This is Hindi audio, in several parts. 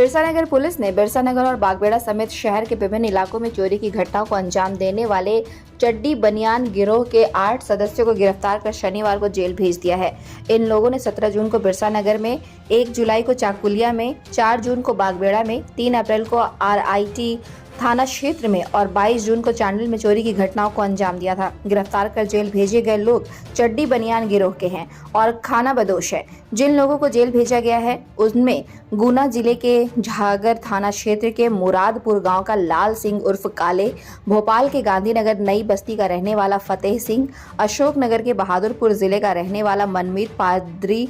बिरसानगर पुलिस ने बिरसानगर और बागबेड़ा समेत शहर के विभिन्न इलाकों में चोरी की घटनाओं को अंजाम देने वाले चड्डी बनियान गिरोह के 8 सदस्यों को गिरफ्तार कर शनिवार को जेल भेज दिया है। इन लोगों ने 17 जून को बिरसानगर में, 1 जुलाई को चाकुलिया में, 4 जून को बागबेड़ा में, 3 अप्रैल को RIT थाना क्षेत्र में और 22 जून को चांडिल में चोरी की घटनाओं को अंजाम दिया था। गिरफ्तार कर जेल भेजे गए लोग चड्डी बनियान गिरोह के हैं और खाना बदोश है। जिन लोगों को जेल भेजा गया है उनमें गुना जिले के झागर थाना क्षेत्र के मुरादपुर गांव का लाल सिंह उर्फ काले, भोपाल के गांधीनगर नई बस्ती का रहने वाला फतेह सिंह, अशोकनगर के बहादुरपुर जिले का रहने वाला मनमीत पादरी,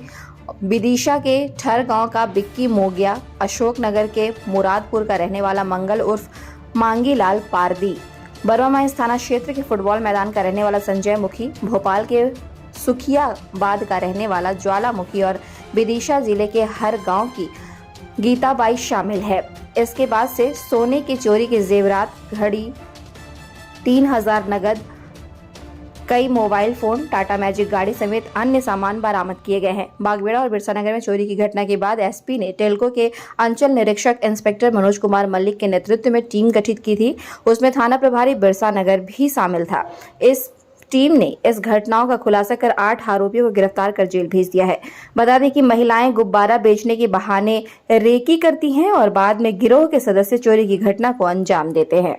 विदिशा के ठर गांव का बिक्की मोगिया, अशोकनगर के मुरादपुर का रहने वाला मंगल उर्फ मांगीलाल पारदी, बरवामाइस थाना क्षेत्र के फुटबॉल मैदान का रहने वाला संजय मुखी, भोपाल के सुखियाबाद का रहने वाला ज्वालामुखी और विदिशा जिले के हर गांव की गीताबाई शामिल है। इसके बाद से सोने की चोरी के जेवरात, घड़ी, 3000 नगद, कई मोबाइल फोन, टाटा मैजिक गाड़ी समेत अन्य सामान बरामद किए गए हैं। बागबेड़ा और बिरसानगर में चोरी की घटना के बाद एसपी ने टेल्को के अंचल निरीक्षक इंस्पेक्टर मनोज कुमार मल्लिक के नेतृत्व में टीम गठित की थी। उसमें थाना प्रभारी बिरसानगर भी शामिल था। इस टीम ने इस घटनाओं का खुलासा कर 8 आरोपियों को गिरफ्तार कर जेल भेज दिया है। बता दें कि महिलाएं गुब्बारा बेचने के बहाने रेकी करती हैं और बाद में गिरोह के सदस्य चोरी की घटना को अंजाम देते हैं।